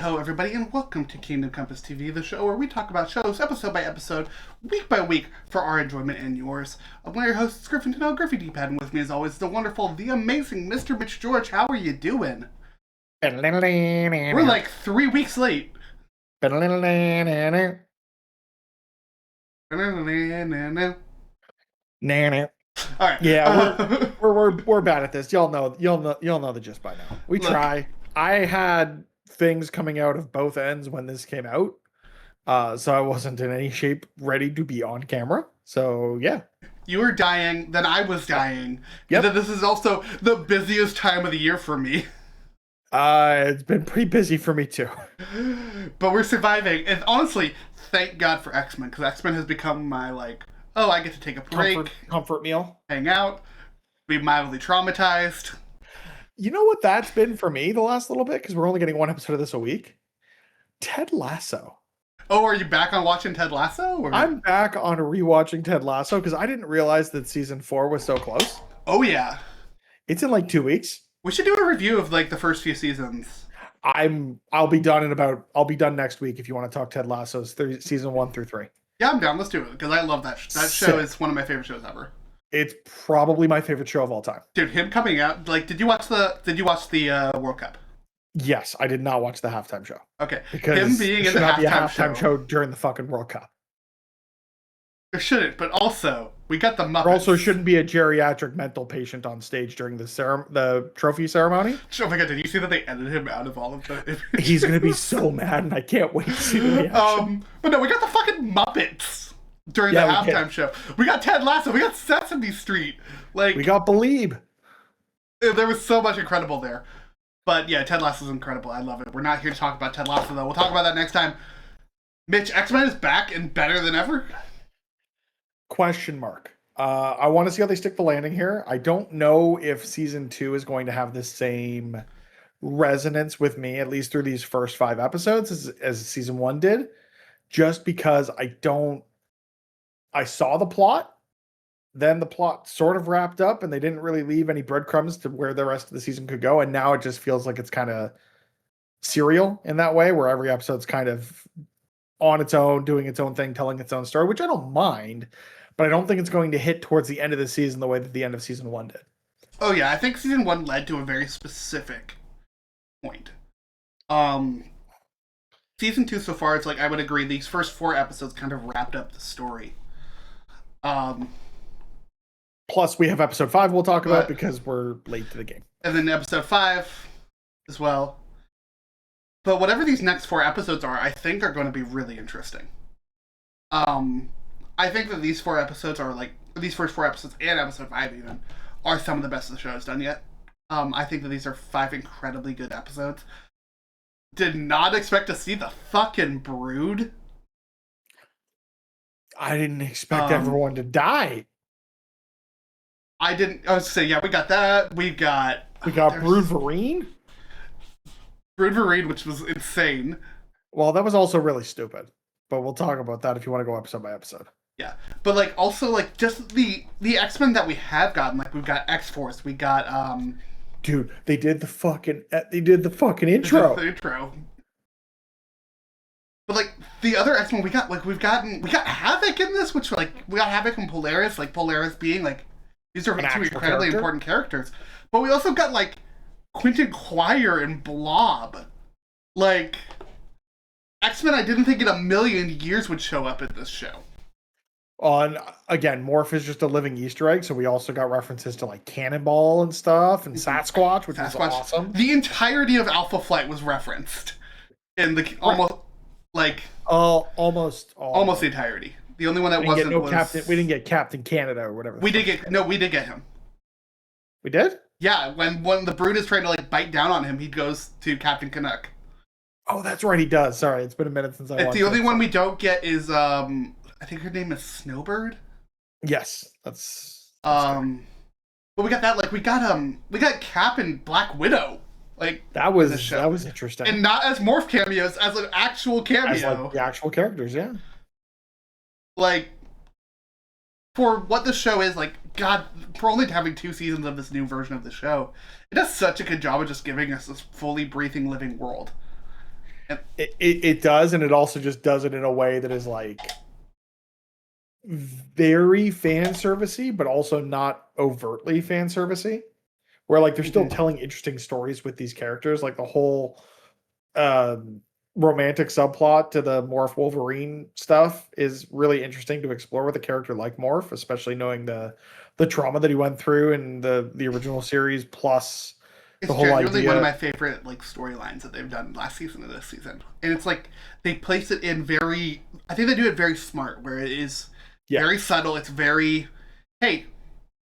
Hello, everybody, and welcome to Kingdom Compass TV, the show where we talk about shows episode by episode, week by week, for our enjoyment and yours. I'm one of your hosts, Griffin Tennell, Griffy D-Pad, and with me, as always, the wonderful, the amazing Mr. Mitch George. How are you doing? We're like 3 weeks late. All right. Yeah, we're bad at this. Y'all know the gist by now. We try. I had things coming out of both ends when this came out, so I wasn't in any shape ready to be on camera. So yeah, you were dying, then I was dying. Yep. And then this is also the busiest time of the year for me. It's been pretty busy for me too. But we're surviving, and honestly, thank God for X-Men, because X-Men has become my I get to take a break, comfort meal, hang out, be mildly traumatized. You know what that's been for me the last little bit, because we're only getting one episode of this a week? Ted Lasso. Oh, are you back on watching Ted Lasso? Or? I'm back on rewatching Ted Lasso, because I didn't realize that season 4 was so close. Oh, yeah. It's in like 2 weeks. We should do a review of the first few seasons. I'll be done next week if you want to talk Ted Lasso's season 1 through 3. Yeah, I'm down. Let's do it, because I love that. That show is one of my favorite shows ever. It's probably my favorite show of all time. Dude, him coming out, did you watch the World Cup? Yes, I did not watch the halftime show. Okay. Because him being in the halftime show during the fucking World Cup. There shouldn't, but also, we got the Muppets. There also shouldn't be a geriatric mental patient on stage during the trophy ceremony. Oh my god, did you see that they edited him out of all of the... He's going to be so mad, and I can't wait to see the reaction. But no, we got the fucking Muppets during the halftime show. We got Ted Lasso. We got Sesame Street. We got Believe. There was so much incredible there. But yeah, Ted Lasso's incredible. I love it. We're not here to talk about Ted Lasso, though. We'll talk about that next time. Mitch, X-Men is back and better than ever? Question mark. I want to see how they stick the landing here. I don't know if season 2 is going to have the same resonance with me, at least through these first 5 episodes, as season 1 did. Just because I saw the plot, then the plot sort of wrapped up, and they didn't really leave any breadcrumbs to where the rest of the season could go. And now it just feels like it's kind of serial in that way, where every episode's kind of on its own, doing its own thing, telling its own story, which I don't mind, but I don't think it's going to hit towards the end of the season the way that the end of season 1 did. Oh yeah, I think season 1 led to a very specific point. Season 2 so far, it's I would agree, these first 4 episodes kind of wrapped up the story. Plus, we have episode 5 we'll talk about because we're late to the game. And then episode 5 as well. But whatever these next 4 episodes are, I think are going to be really interesting. I think that these 4 episodes are these first 4 episodes and episode 5 even, are some of the best the show has done yet. I think that these are 5 incredibly good episodes. Did not expect to see the fucking Brood. I didn't expect everyone to die. I was to say, yeah, we got that. We got Brood Vereen? Brood Vereen, which was insane. Well, that was also really stupid. But we'll talk about that if you want to go episode by episode. Yeah. But also just the X-Men that we have gotten, we've got X-Force, we got Dude, they did the fucking intro. The intro. But the other X-Men we got Havoc in this, which we got Havoc and Polaris, Polaris being these are 2 incredibly important characters. But we also got Quentin Quire and Blob. X-Men I didn't think in a million years would show up in this show. And again, Morph is just a living Easter egg, so we also got references to Cannonball and stuff, and Sasquatch, which was awesome. The entirety of Alpha Flight was referenced in the almost the entirety. The only one that wasn't was Captain. We didn't get Captain Canada or whatever. We did get him. We did? Yeah, when the Brood is trying to bite down on him, he goes to Captain Canuck. Oh, that's right, he does. Sorry, it's been a minute since I watched it. The only one we don't get is I think her name is Snowbird. Yes, that's but we got that we got Cap and Black Widow. That was interesting. And not as morph cameos, as an actual cameo. As the actual characters, yeah. For what the show is, God, for only having 2 seasons of this new version of the show, it does such a good job of just giving us this fully breathing, living world. And It does, and it also just does it in a way that is like very fan servicey, but also not overtly fan servicey. Where like they're still Mhm. telling interesting stories with these characters, like the whole um, romantic subplot to the Morph Wolverine stuff is really interesting to explore with a character like Morph, especially knowing the trauma that he went through in the original series, plus the it's whole genuinely one of idea. my favorite like storylines that they've done last season and this season. And it's like they place it in very, I think they do it very smart, where it is Yeah, very subtle. It's very, hey,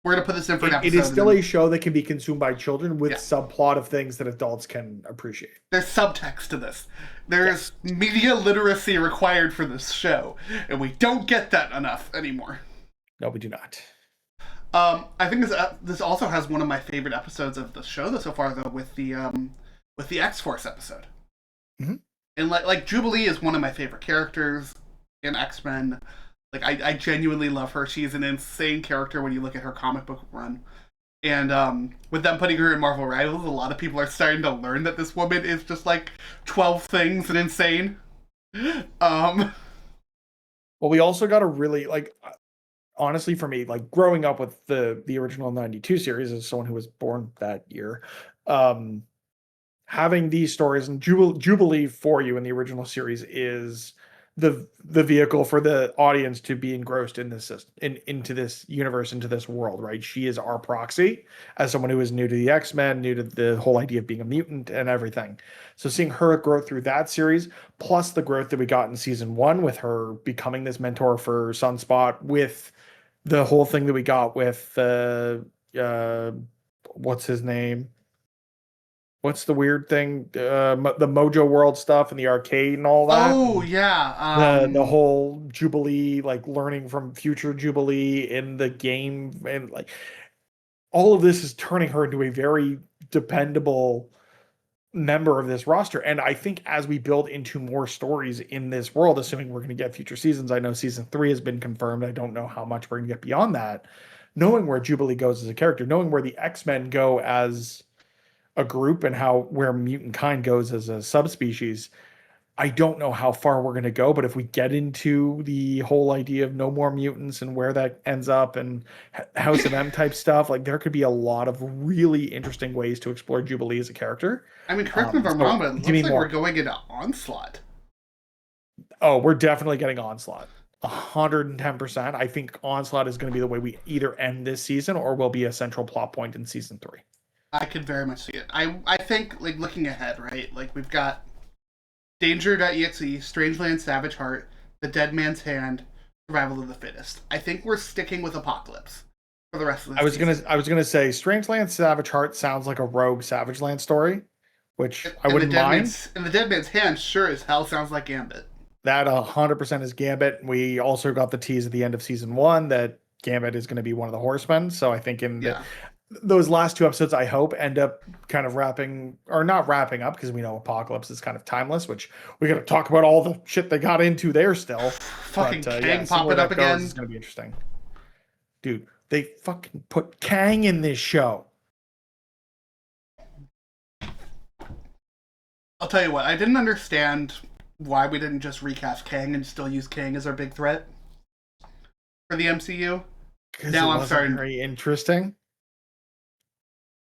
we're gonna put this in for an it is episode, and still a then show that can be consumed by children with yeah, subplot of things that adults can appreciate. there's subtext to this. There's Yes. media literacy required for this show, and we don't get that enough anymore. No, we do not. I think this also has one of my favorite episodes of the show so far, though, with the X Force episode. Mhm. And like Jubilee is one of my favorite characters in X Men. Like I genuinely love her. She's an insane character when you look at her comic book run. And with them putting her in Marvel Rivals, a lot of people are starting to learn that this woman is just like 12 things and insane. Um, Well, we also got a really like honestly for me, like growing up with the original 92 series as someone who was born that year, um having these stories and Jubilee for you in the original series is the vehicle for the audience to be engrossed in this into this universe, into this world, right? She is our proxy as someone who is new to the X-Men, new to the whole idea of being a mutant and everything. So seeing her grow through that series, plus the growth that we got in season one with her becoming this mentor for Sunspot, with the whole thing that we got with what's his name? What's the weird thing? The Mojo World stuff and the arcade and all that. oh And yeah, the whole Jubilee, like learning from future Jubilee in the game, and like all of this is turning her into a very dependable member of this roster. And I think as we build into more stories in this world, assuming we're going to get future seasons, I know season 3 has been confirmed. I don't know how much we're going to get beyond that. Knowing where Jubilee goes as a character, knowing where the X-Men go as a group and how where mutant kind goes as a subspecies, I don't know how far we're going to go, but if we get into the whole idea of no more mutants and where that ends up and House of M type stuff, like there could be a lot of really interesting ways to explore Jubilee as a character. I mean, correct me if I'm So wrong, but it give me looks like we're more. going into Onslaught. Oh, we're definitely getting Onslaught. 110%. I think Onslaught is going to be the way we either end this season or will be a central plot point in season 3. I could very much see it. I think like looking ahead, right? Like we've got Danger.exe, Strangeland, Savage Heart, The Dead Man's Hand, Survival of the Fittest. I think we're sticking with Apocalypse for the rest of the season. I was gonna say Strangeland Savage Heart sounds like a rogue Savage Land story, which I wouldn't mind. And the Dead Man's Hand sure as hell sounds like Gambit. That 100% is Gambit. We also got the tease at the end of season 1 that Gambit is going to be one of the horsemen. So I think in Yeah. those last 2 episodes, I hope end up kind of wrapping or not wrapping up, because we know Apocalypse is kind of timeless, which we got to talk about all the shit they got into there still. Fucking But Kang seeing where popping up that goes again. is going to be interesting. Dude, they fucking put Kang in this show. I'll tell you what, I didn't understand why we didn't just recast Kang and still use Kang as our big threat for the MCU. Because Now it I'm wasn't starting. very interesting.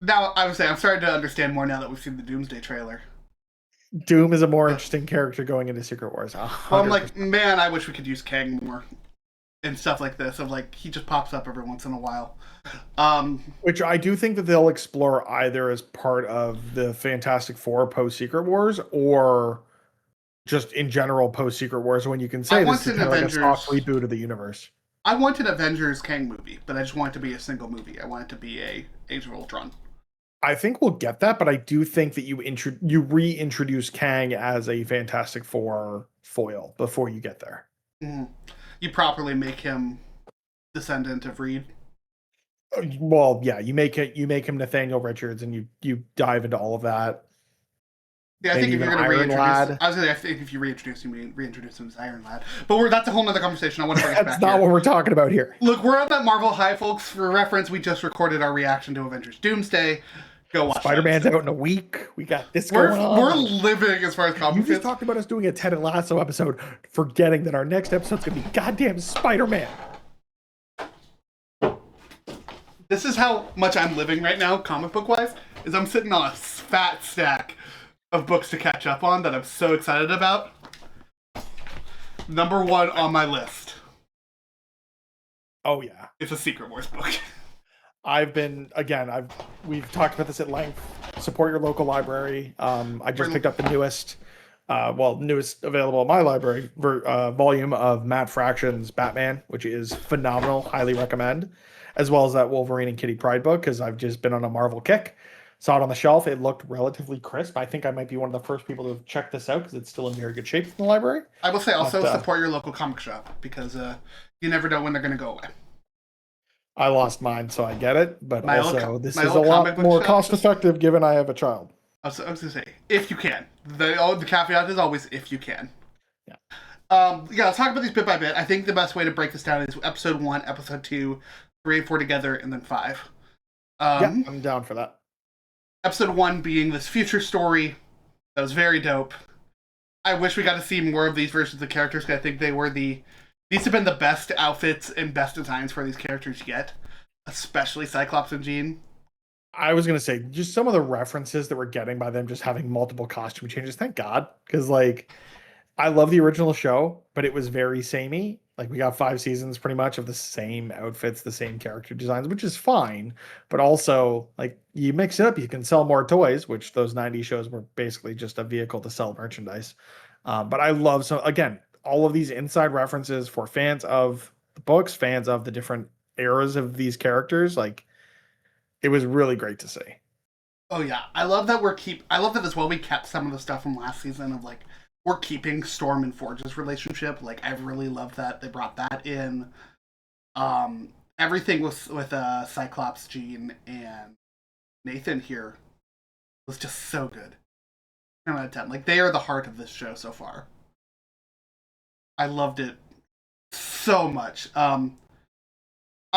Now I would say I'm starting to understand more now that we've seen the Doomsday trailer. Doom is a more interesting character going into Secret Wars. Well, I'm 100%. like, man, I wish we could use Kang more and stuff like this. Of like, he just pops up every once in a while. Which I do think that they'll explore either as part of the Fantastic Four post Secret Wars or just in general post Secret Wars, when you can say want this is an kind of like a soft Avengers- reboot of the universe. I want an Avengers Kang movie, but I just want it to be a single movie. I want it to be a Age of Ultron. I think we'll get that, but I do think that you reintroduce Kang as a Fantastic Four foil before you get there. Mhm. You properly make him descendant of Reed. Well, yeah, you make him Nathaniel Richards, and you dive into all of that. Yeah, I Maybe think if you're even going to Iron reintroduce, Lad. I was going to. I think if you reintroduce him, you reintroduce him as Iron Lad. But that's a whole nother conversation. I want to bring us That's back not here. what we're talking about here. Look, we're at that Marvel high, folks. For reference, we just recorded our reaction to Avengers Doomsday. Go watch Spider-Man's that. out in a week. We got this We're going on. we're living as far as You comics. just talked about us doing a Ted Lasso episode, forgetting that our next episode's gonna be goddamn Spider-Man. This is how much I'm living right now, comic book wise. Is I'm sitting on a fat stack of books to catch up on that I'm so excited about. Number one on my list. Oh yeah. It's a Secret Wars book. We've talked about this at length. Support your local library. I just picked up the newest available in my library volume of Matt Fraction's Batman, which is phenomenal. Highly recommend. As well as that Wolverine and Kitty Pryde book, because I've just been on a Marvel kick. Saw it on the shelf. It looked relatively crisp. I think I might be one of the first people to check this out because it's still in very good shape in the library. I will say also support your local comic shop because you never know when they're going to go away. I lost mine, so I get it. But this is a lot more cost effective given I have a child. I was going to say, if you can. The caveat is always if you can. Yeah. Let's talk about these bit by bit. I think the best way to break this down is episode 1, episode 2, 3 and 4 together, and then 5. I'm down for that. Episode 1 being this future story that was very dope. I wish we got to see more of these versions of characters because I think these have been the best outfits and best designs for these characters yet, especially Cyclops and Jean. I was going to say, just some of the references that we're getting by them just having multiple costume changes. Thank God. Because, I love the original show, but it was very samey. We got 5 seasons pretty much of the same outfits, the same character designs, which is fine. But also, you mix it up, you can sell more toys, which those 90s shows were basically just a vehicle to sell merchandise. But I love, all of these inside references for fans of the books, fans of the different eras of these characters. It was really great to see. Oh, yeah. I love that as well we kept some of the stuff from last season of, we're keeping Storm and Forge's relationship. I really love that they brought that in. Everything with Cyclops, Jean, and Nathan here was just so good. 10 out of 10. They are the heart of this show so far. I loved it so much. I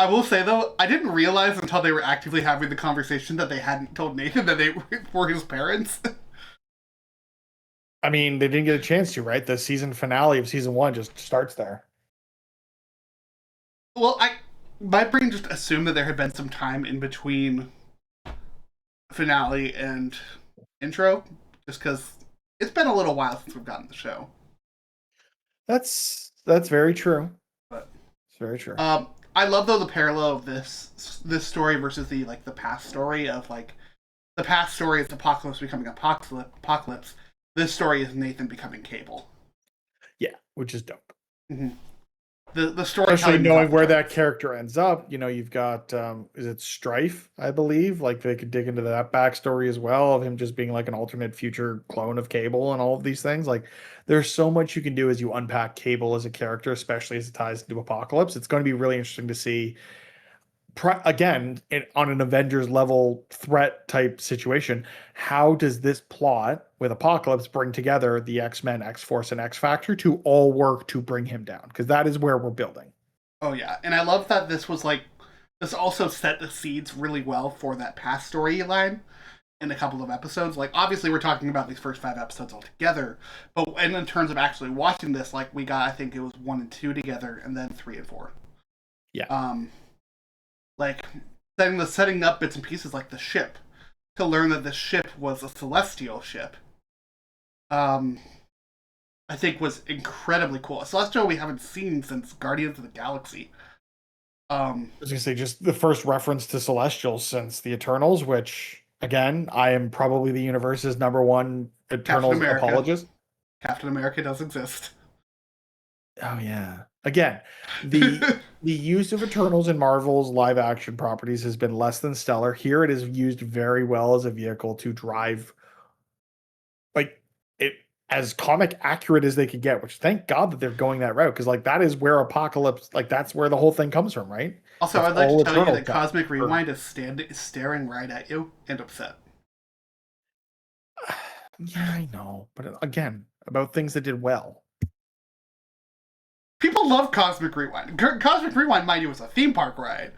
will say, though, I didn't realize until they were actively having the conversation that they hadn't told Nathan that they were his parents. I mean, they didn't get a chance to, right? The season finale of season 1 just starts there. Well, my brain just assumed that there had been some time in between finale and intro, just because it's been a little while since we've gotten the show. That's very true. But it's very true. I love though the parallel of this story versus the past story of the past story is Apocalypse becoming Apocalypse. This story is Nathan becoming Cable. Yeah, which is dope. Mm-hmm. The story, especially knowing where that character ends up. You've got is it Strife, I believe. They could dig into that backstory as well of him just being an alternate future clone of Cable and all of these things. There's so much you can do as you unpack Cable as a character, especially as it ties into Apocalypse. It's going to be really interesting to see. Again, on an Avengers level threat type situation, how does this plot with Apocalypse bring together the X-Men, X-Force, and X-Factor to all work to bring him down? Because that is where we're building. Oh yeah, and I love that this was this also set the seeds really well for that past storyline in a couple of episodes. Obviously we're talking about these first 5 episodes all together, but in terms of actually watching this, we got, I think it was 1 and 2 together, and then 3 and 4. Yeah. Setting up bits and pieces like the ship, to learn that the ship was a celestial ship, I think was incredibly cool. A celestial we haven't seen since Guardians of the Galaxy. I was going to say, just the first reference to celestials since the Eternals, which, again, I am probably the universe's #1 Eternals apologist. Captain America does exist. Oh, yeah. Again, the use of Eternals in Marvel's live action properties has been less than stellar. Here it is used very well as a vehicle to drive it as comic accurate as they could get, which thank God that they're going that route, because that is where Apocalypse, that's where the whole thing comes from, right? Also, I'd like to tell you that Cosmic Rewind is staring right at you and upset. Yeah, I know. But again, about things that did well. People love Cosmic Rewind. Cosmic Rewind, mind you, was a theme park ride,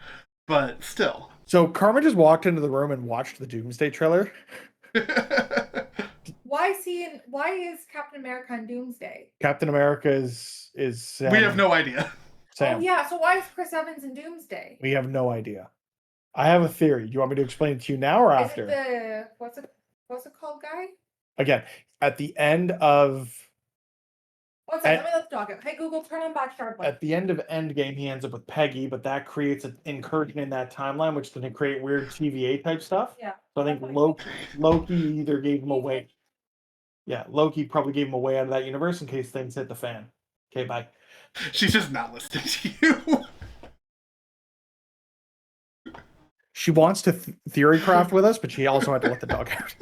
but still. So Karma just walked into the room and watched the Doomsday trailer. Why is Captain America on Doomsday? Captain America is We have no idea. Sam. Oh yeah, so why is Chris Evans in Doomsday? We have no idea. I have a theory. Do you want me to explain it to you now or after? Is it the what's it called, guy? Again, at the end of What's it? Let me let the dog out. Hey Google, turn on Backyard Light. at the end of Endgame, he ends up with Peggy, but that creates an incursion in that timeline, which can create weird TVA type stuff. Yeah. So I think Loki either gave him away. Yeah, Loki probably gave him away out of that universe in case things hit the fan. Okay, bye. She's just not listening to you. She wants to theory craft with us, but she also had to let the dog out.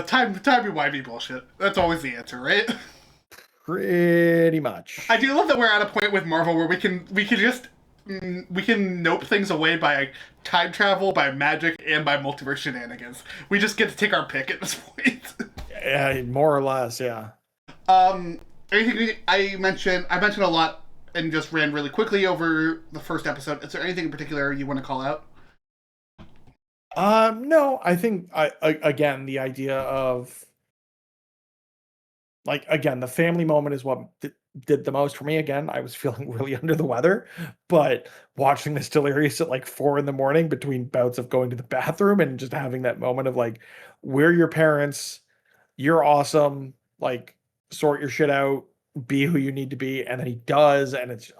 Time wivey bullshit. That's always the answer, right? Pretty much. I do love that we're at a point with Marvel where we can nope things away by time travel, by magic, and by multiverse shenanigans. We just get to take our pick at this point. Yeah, more or less, yeah. Anything I mentioned a lot and just ran really quickly over the first episode. Is there anything in particular you want to call out? No, I think again, the idea of the family moment is what did the most for me. Again, I was feeling really under the weather, but watching this delirious at 4 a.m. between bouts of going to the bathroom and just having that moment of we're your parents, you're awesome, sort your shit out, be who you need to be, and then he does, and it's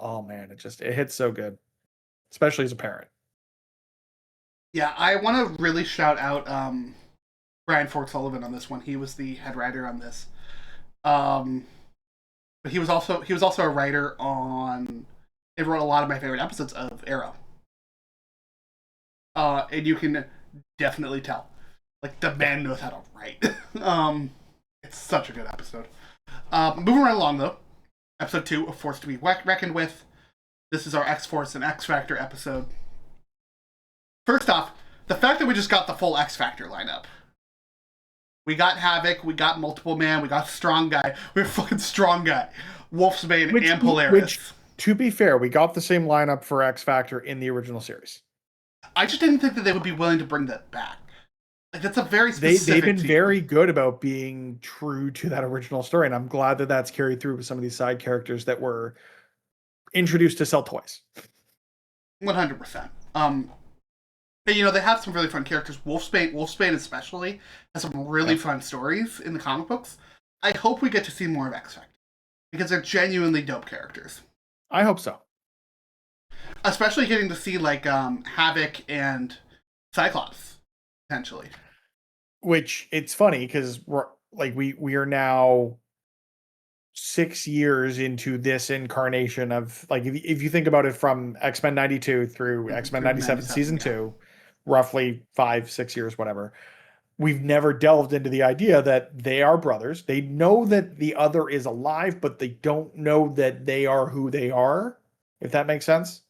it hits so good, especially as a parent. Yeah, I want to really shout out Brian Ford Sullivan on this one. He was the head writer on this. But he was also a writer on. He wrote a lot of my favorite episodes of Arrow. And you can definitely tell, the man knows how to write. It's such a good episode. Moving right along though, episode 2 of Force to be Reckoned With. This is our X-Force and X-Factor episode. First off, the fact that we just got the full X-Factor lineup. We got Havoc, we got Multiple Man, we got Strong Guy, we have fucking Strong Guy, Wolfsbane, and Polaris. Which, to be fair, we got the same lineup for X-Factor in the original series. I just didn't think that they would be willing to bring that back. That's a very specific They've been team. very good about being true to that original story, and I'm glad that that's carried through with some of these side characters that were introduced to sell toys. 100%. They have some really fun characters. Wolfsbane especially has some really fun stories in the comic books. I hope we get to see more of X-Factor because they're genuinely dope characters. I hope so. Especially getting to see Havoc and Cyclops potentially. Which it's funny because we are now 6 years into this incarnation of if you think about it from X-Men 92 through X-Men 97 season 2, roughly 5-6 years, whatever. We've never delved into the idea that they are brothers. They know that the other is alive, but they don't know that they are who they are, if that makes sense.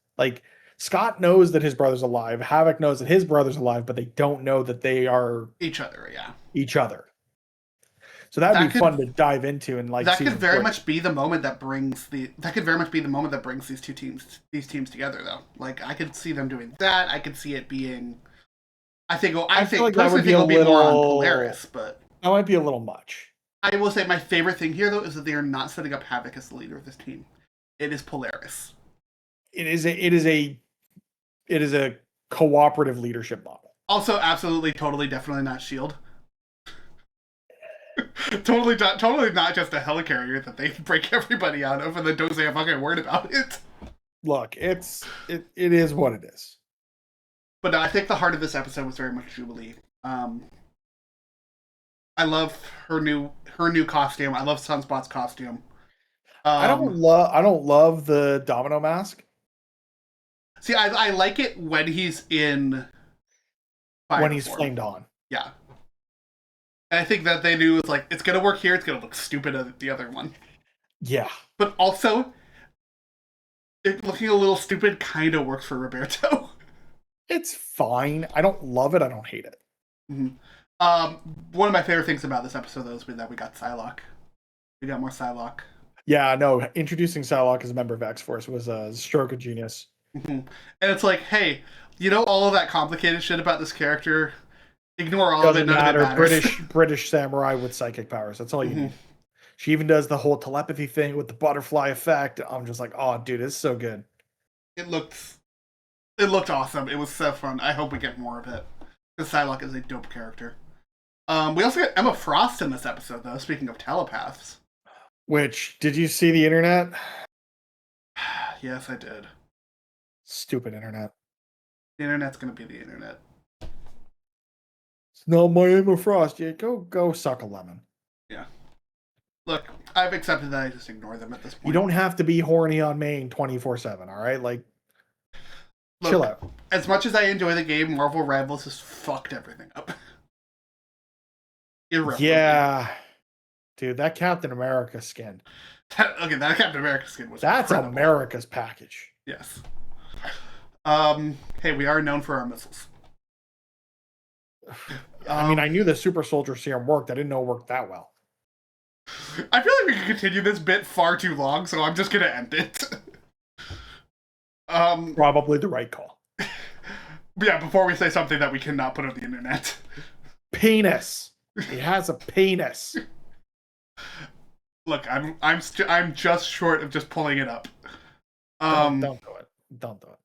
Scott knows that his brother's alive. Havoc knows that his brother's alive, but they don't know that they are each other, yeah. Each other. So that'd be fun to dive into and that could very much be the moment that brings these teams together though. I could see them doing that. I could see it being I think that would be a little more on Polaris, but that might be a little much. I will say my favorite thing here though is that they are not setting up Havoc as the leader of this team. It is Polaris. It is a cooperative leadership model. Also, absolutely, totally, definitely not S.H.I.E.L.D. totally not just a helicarrier that they break everybody out of and then don't say a fucking word about it. Look, it is what it is. But no, I think the heart of this episode was very much Jubilee. I love her new costume. I love Sunspot's costume. I don't love the domino mask. See, I like it when he's in fire when he's form. flamed on. Yeah. And I think that they knew it's gonna work here, it's gonna look stupid at the other one. Yeah. But also it looking a little stupid kinda works for Roberto. It's fine. I don't love it, I don't hate it. Mm-hmm. One of my favorite things about this episode though is that we got Psylocke. We got more Psylocke. Yeah, no, introducing Psylocke as a member of X-Force was a stroke of genius. And it's like, hey, all of that complicated shit about this character. Ignore all of it. Doesn't None of it matter. matters. British samurai with psychic powers. That's all you Mhm. need. She even does the whole telepathy thing with the butterfly effect. I'm just like, oh, dude, it's so good. It looked awesome. It was so fun. I hope we get more of it. Because Psylocke is a dope character. We also got Emma Frost in this episode, though. Speaking of telepaths. Which, did you see the internet? Yes, I did. Stupid internet. The internet's gonna be the internet. It's not my Emma Frost. Yeah, go suck a lemon. Look, I've accepted that. I just ignore them at this point. You don't have to be horny on main 24/7. All right, like Look, chill out. As much as I enjoy the game, Marvel Rivals just fucked everything up. Irreparably. Yeah, dude, that Captain America skin. That Captain America skin was That's incredible. America's package. Yes. Hey, we are known for our missiles. I mean, I knew the super soldier serum worked. I didn't know it worked that well. I feel like we could continue this bit far too long, so I'm just gonna end it. Probably the right call. Yeah, before we say something that we cannot put on the internet. Penis. He has a penis. Look, I'm just short of just pulling it up. Don't do it. Don't do it.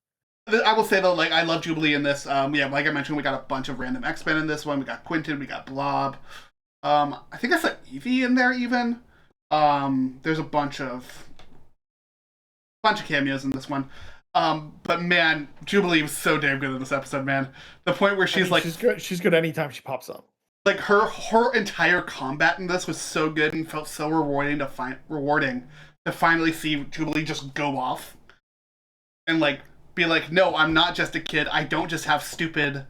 I will say though, like I love Jubilee in this. Yeah, like I mentioned, we got a bunch of random X-Men in this one. We got Quentin, we got Blob. I think I saw Evie in there even. There's a bunch of cameos in this one. But man, Jubilee was so damn good in this episode, man. The point where she's like, she's good. She's good anytime she pops up. Like her entire combat in this was so good and felt so rewarding to finally see Jubilee just go off and like be like, no, I'm not just a kid. I don't just have stupid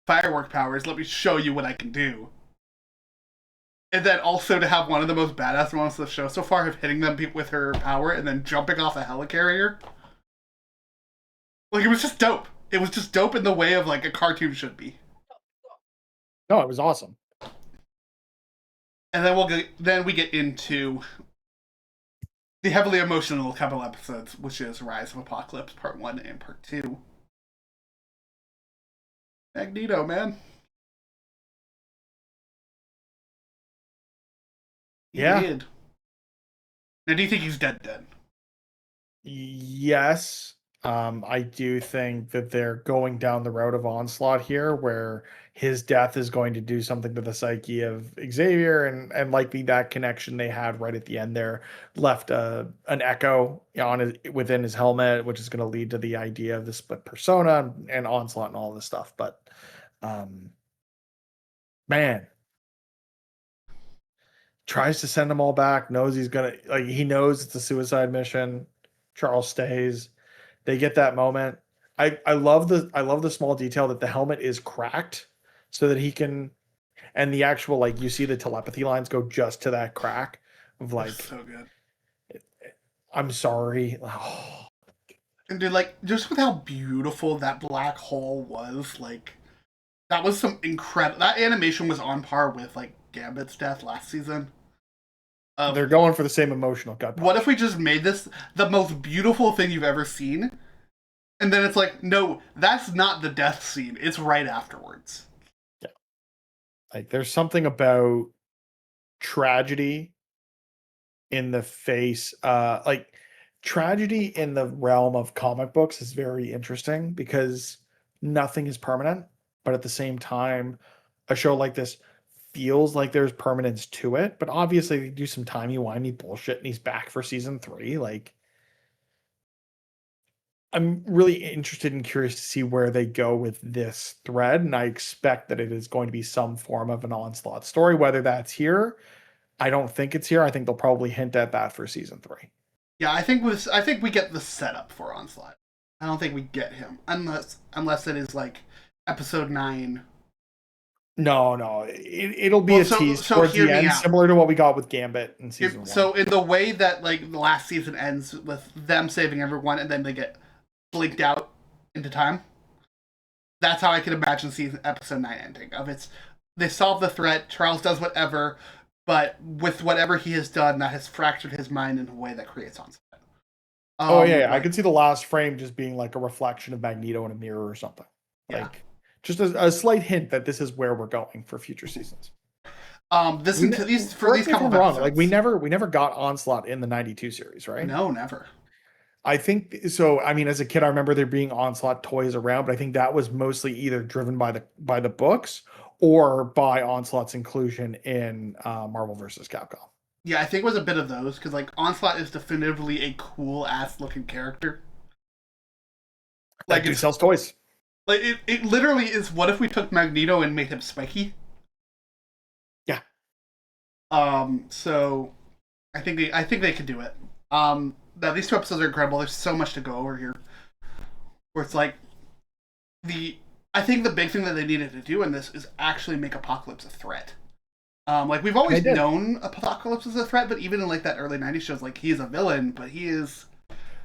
firework powers. Let me show you what I can do. And then also to have one of the most badass moments of the show so far of hitting them with her power and then jumping off a helicarrier. Like, it was just dope. It was just dope in the way of like a cartoon should be. No, it was awesome. And then we get into the heavily emotional couple episodes, which is Rise of Apocalypse Part 1 and Part 2. Magneto, man. Yeah. Did. Now, do you think he's dead? Yes. I do think that they're going down the road of Onslaught here, where his death is going to do something to the psyche of Xavier, and likely that connection they had right at the end there left an echo within his helmet, which is going to lead to the idea of the split persona and Onslaught and all this stuff. But man, tries to send them all back, knows he's gonna, like, he knows it's a suicide mission. Charles stays. They get that moment. I love the small detail that the helmet is cracked so that he can, and the actual, like, you see the telepathy lines go just to that crack of like, so good. I'm sorry. And dude, like, just with how beautiful that black hole was, like, that was some incredible. That animation was on par with like Gambit's death last season. They're going for the same emotional gut punch. What if we just made this the most beautiful thing you've ever seen? And then it's like, no, that's not the death scene. It's right afterwards. Yeah. Like, there's something about tragedy in the face. Like, tragedy in the realm of comic books is very interesting because nothing is permanent. But at the same time, a show like this feels like there's permanence to it, but obviously they do some timey-wimey bullshit and he's back for season 3. Like, I'm really interested and curious to see where they go with this thread, and I expect that it is going to be some form of an Onslaught story, whether that's here. I don't think it's here. I think they'll probably hint at that for season 3. Yeah, I think we get the setup for Onslaught. I don't think we get him unless it is like episode 9. No, it'll be a tease towards the end, similar to what we got with Gambit in season 1. So in the way that like the last season ends with them saving everyone and then they get blinked out into time, that's how I could imagine episode 9 ending. They solve the threat, Charles does whatever, but with whatever he has done, that has fractured his mind in a way that creates Onslaught. Oh yeah, I Like, could see the last frame just being like a reflection of Magneto in a mirror or something. yeah. Like just a slight hint that this is where we're going for future seasons. This We into these for correct these me if couple I'm of wrong. episodes. Like we never got Onslaught in the 92 series, right? No, never. I think so. I mean, as a kid, I remember there being Onslaught toys around, but I think that was mostly either driven by the books or by Onslaught's inclusion in Marvel versus Capcom. Yeah, I think it was a bit of those because like Onslaught is definitively a cool ass looking character. That Like dude it's sells toys. like it literally is. What if we took Magneto and made him spiky? Yeah. So I think they could do it. Now these two episodes are incredible. There's so much to go over here. Where it's like I think the big thing that they needed to do in this is actually make Apocalypse a threat. Like we've always They did. known Apocalypse is a threat, but even in like that early '90s shows, like he is a villain, but he's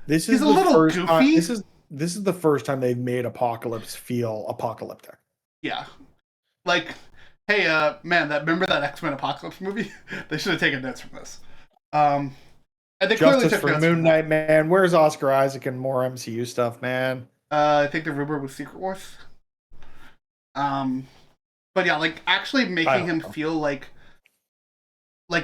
This He's is a the little first goofy. time, this is the first time they've made Apocalypse feel apocalyptic. yeah, like hey, man, remember that X-Men Apocalypse movie? They should have taken notes from this. And they clearly Justice took for notes Moon from that. Knight, man. Where's Oscar Isaac and more MCU stuff, man? I think the rumor was Secret Wars. But yeah, like actually making him know. feel like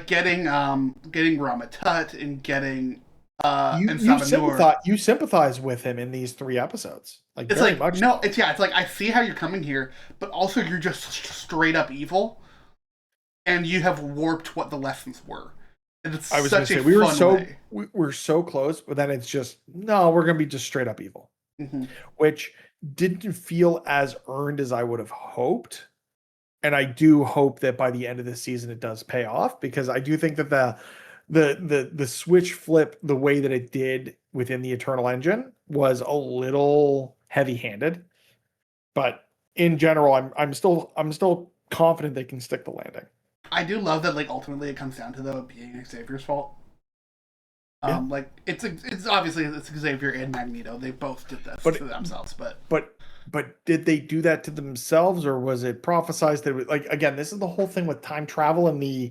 getting Ramatut and getting and Sabanur. You sympathize with him in these 3 episodes. Like It's very like much. no, so. it's like I see how you're coming here, but also you're just straight up evil, and you have warped what the lessons were. And it's I was going such to a say fun way. we're so close, but then it's just no, we're going to be just straight up evil, Mhm. which didn't feel as earned as I would have hoped. And I do hope that by the end of the season it does pay off, because I do think that the switch flip the way that it did within the Eternal Engine was a little heavy-handed. But in general, I'm still confident they can stick the landing. I do love that. Like ultimately, it comes down to though being Xavier's fault. Yeah. Like it's obviously it's Xavier and Magneto. They both did this But- to themselves, but But did they do that to themselves, or was it prophesized that like again, this is the whole thing with time travel and the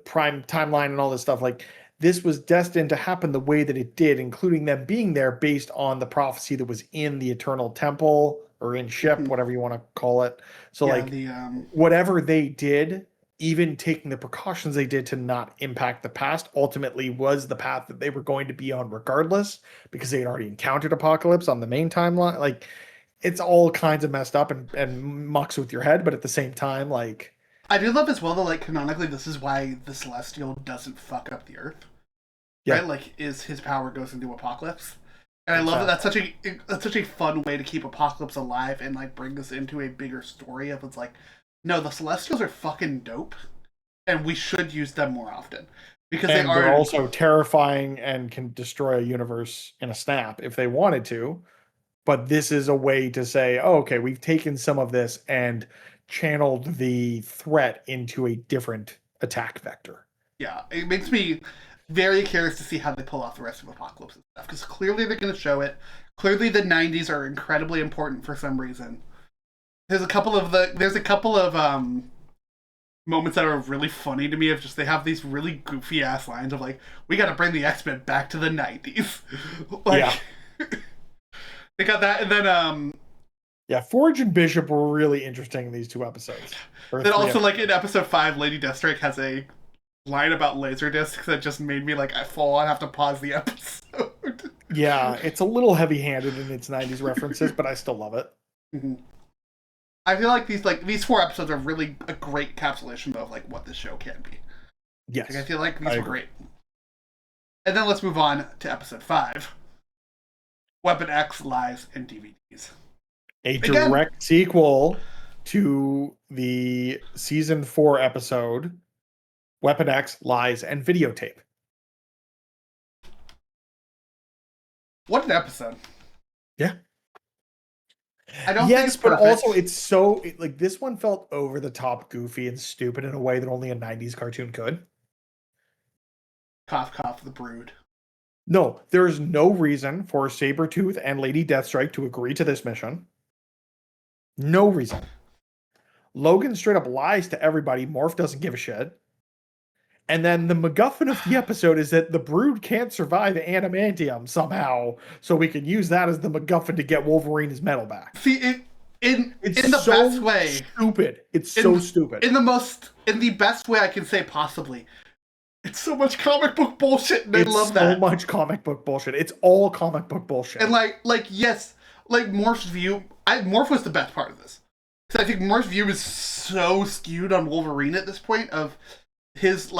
prime timeline and all this stuff. Like this was destined to happen the way that it did, including them being there based on the prophecy that was in the Eternal Temple or in ship, Mhm. whatever you want to call it. So yeah, like the whatever they did, even taking the precautions they did to not impact the past, ultimately was the path that they were going to be on regardless, because they had already encountered Apocalypse on the main timeline. Like it's all kinds of messed up and mucks with your head, but at the same time, like I do love as well that like canonically this is why the Celestial doesn't fuck up the Earth. Yeah. Right? Like is his power goes into Apocalypse. And I love that that's such a fun way to keep Apocalypse alive and like bring us into a bigger story of it's like, no, the Celestials are fucking dope, and we should use them more often. Because and they are they're also terrifying and can destroy a universe in a snap if they wanted to. But this is a way to say, oh, okay, we've taken some of this and channeled the threat into a different attack vector. yeah, it makes me very curious to see how they pull off the rest of Apocalypse and stuff. Because clearly they're going to show it. Clearly the '90s are incredibly important for some reason. There's a couple of moments that are really funny to me. Of just they have these really goofy ass lines of like, "We got to bring the X-Men back to the '90s." Like, they got that, and then Yeah, Forge and Bishop were really interesting in these 2 episodes. Or then 3 also like in episode 5, Lady Deathstrike has a line about laser discs that just made me like I fall and have to pause the episode. Yeah, it's a little heavy-handed in its 90s references, but I still love it. Mm-hmm. I feel like these 4 episodes are really a great encapsulation of like what this show can be. Yes. Like, I feel like these I were agree. great. And then let's move on to episode 5. Weapon X, Lies, and DVDs. A Again- direct sequel to the season 4 episode Weapon X, Lies, and Videotape. What an episode. Yeah. I don't think Yes, it's but perfect. also it's so like this one felt over the top, goofy, and stupid in a way that only a 90s cartoon could. Cough, cough, the brood. No, there's no reason for Sabretooth and Lady Deathstrike to agree to this mission. No reason. Logan straight up lies to everybody. Morph doesn't give a shit. And then the MacGuffin of the episode is that the Brood can't survive adamantium somehow, so we can use that as the MacGuffin to get Wolverine his metal back. See, it in It's the so best way. stupid. It's so stupid. In the best way I can say possibly. It's so much comic book bullshit, and I love that. So much comic book bullshit. It's all comic book bullshit. And yes, like Morph's view. Morph was the best part of this, because I think Morph's view is so skewed on Wolverine at this point of his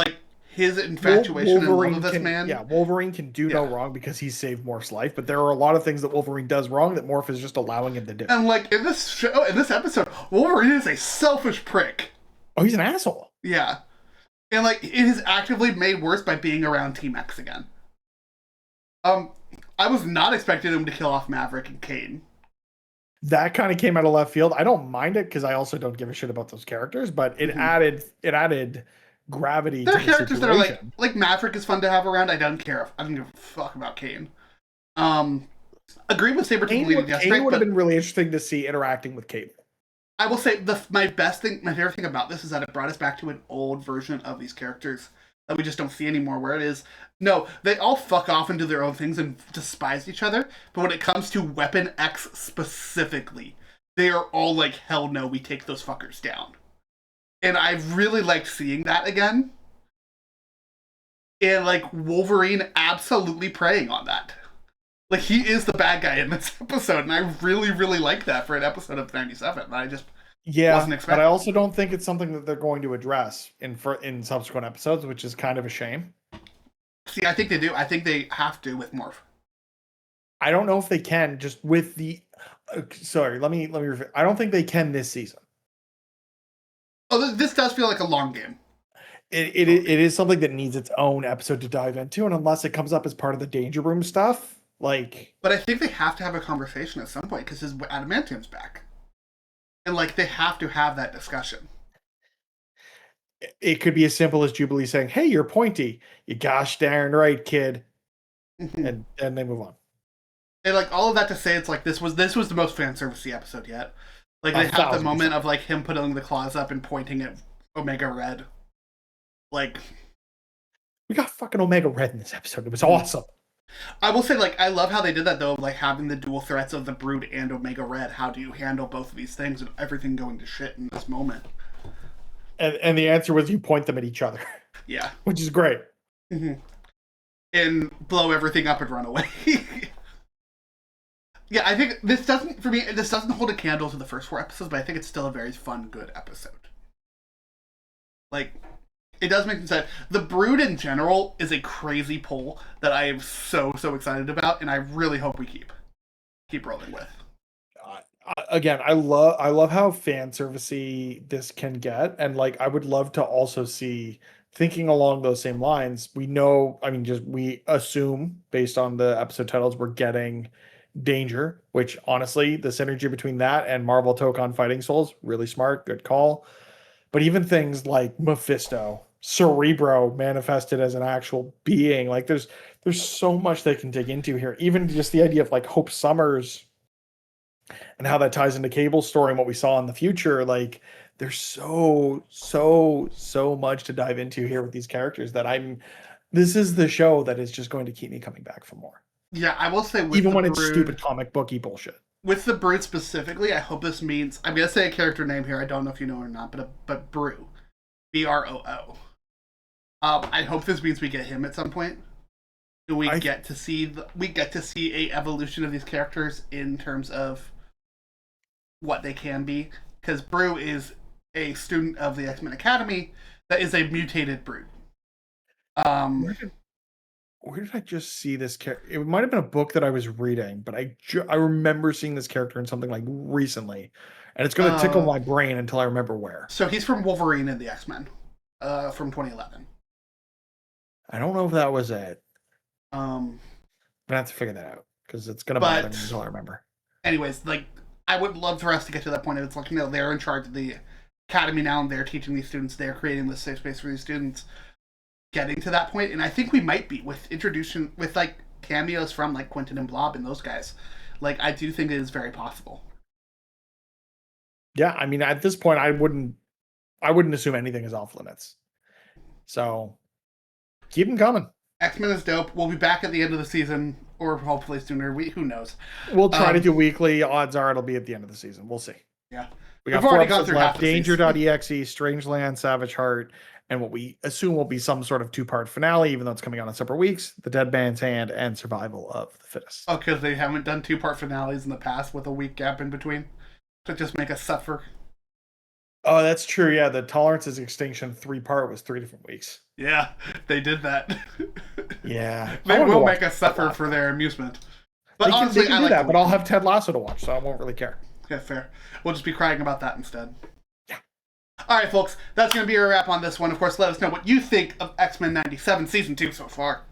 infatuation and love of this man. Yeah, Wolverine can do no wrong because he saved Morph's life, but there are a lot of things that Wolverine does wrong that Morph is just allowing him to do. And like in this episode, Wolverine is a selfish prick. Oh, he's an asshole. Yeah. And like it is actively made worse by being around Team X again. I was not expecting him to kill off Maverick and Kane. That kind of came out of left field. I don't mind it because I also don't give a shit about those characters, but it added gravity there to are characters the that situation. are like Maverick is fun to have around. I don't care. I don't give a fuck about Kane. Agree with Sabretooth Kane leading yesterday. Kane would have been really interesting to see interacting with Cable. I will say my favorite thing about this is that it brought us back to an old version of these characters that we just don't see anymore, where it is, no, they all fuck off and do their own things and despise each other, but when it comes to Weapon X specifically, they are all like, hell no, we take those fuckers down. And I really liked seeing that again. And like Wolverine absolutely preying on that. Like, he is the bad guy in this episode, and I really, really like that for an episode of 97. I just wasn't expecting. But I also don't think it's something that they're going to address in subsequent episodes, which is kind of a shame. See, I think they do. I think they have to with Morph. I don't know if they can just with the. Sorry, let me. I don't think they can this season. Oh, this does feel like a long game. It is something that needs its own episode to dive into, and unless it comes up as part of the Danger Room stuff. But I think they have to have a conversation at some point because his adamantium's back, and like they have to have that discussion. It could be as simple as Jubilee saying, "Hey, you're pointy. You gosh darn right, kid," and they move on. And like all of that to say, it's like this was the most fan servicey episode yet. Like they have the moment of like him putting the claws up and pointing at Omega Red. Like we got fucking Omega Red in this episode. It was awesome. I will say, like, I love how they did that, though, like, having the dual threats of the Brood and Omega Red. How do you handle both of these things and everything going to shit in this moment? And the answer was you point them at each other. Yeah. Which is great. Mm-hmm. And blow everything up and run away. Yeah, I think this doesn't hold a candle to the first 4 episodes, but I think it's still a very fun, good episode. Like, it does make me sad. The Brood in general is a crazy pull that I am so excited about, and I really hope we keep rolling with. Again, I love how fan servicey this can get, and like I would love to also see, thinking along those same lines. We know, I mean, we assume based on the episode titles we're getting Danger, which honestly, the synergy between that and Marvel Tokon Fighting Souls, really smart, good call. But even things like Mephisto, Cerebro manifested as an actual being, like there's so much they can dig into here. Even just the idea of like Hope Summers and how that ties into Cable's story and what we saw in the future. Like there's so much to dive into here with these characters that this is the show that is just going to keep me coming back for more. Yeah, I will say even when it's stupid comic booky bullshit. With the Brood specifically, I hope this means, I'm going to say a character name here, I don't know if you know or not, but Brew. Broo. I hope this means we get him at some point. We get to see a evolution of these characters in terms of what they can be. Because Brew is a student of the X-Men Academy that is a mutated Brood. Where did I just see this character? It might have been a book that I was reading, but I remember seeing this character in something like recently, and it's going to tickle my brain until I remember where. So he's from Wolverine and the X-Men, from 2011. I don't know if that was it. I'm gonna have to figure that out because it's gonna bother me until I remember. Anyways, like I would love for us to get to that point. It's like, they're in charge of the academy now, and they're teaching these students. They're creating this safe space for these students. Getting to that point, and I think we might be with like cameos from like Quentin and Blob and those guys. Like I do think it is very possible. Yeah, I mean at this point I wouldn't assume anything is off limits. So Keep them coming. X-Men is dope. We'll be back at the end of the season, or hopefully sooner. Who knows? We'll try to do weekly. Odds are it'll be at the end of the season. We'll see. Yeah. We got We've 4 already gone episodes through half left. the season. Danger.exe, Strangeland, Savage Heart, and what we assume will be some sort of 2-part finale, even though it's coming out on separate weeks. The Dead Man's Hand and Survival of the Fittest. Oh, because they haven't done 2-part finales in the past with a week gap in between to just make us suffer. Oh, that's true. Yeah, the Tolerance's Extinction 3-part was 3 different weeks. Yeah, they did that. Yeah. They will make us suffer for their amusement. But honestly, they can I do like that, but I'll have Ted Lasso to watch, so I won't really care. Okay, fair. We'll just be crying about that instead. Yeah. All right, folks. That's going to be a wrap on this one. Of course, let us know what you think of X-Men 97 Season 2 so far.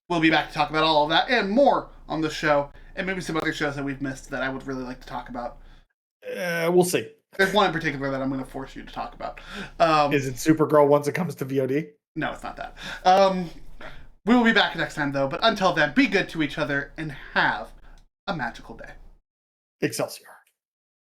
We'll be back to talk about all of that and more on the show, and maybe some other shows that we've missed that I would really like to talk about. We'll see. There's one in particular that I'm going to force you to talk about. Is it Supergirl once it comes to VOD? No, it's not that. We will be back next time, though. But until then, be good to each other and have a magical day. Excelsior.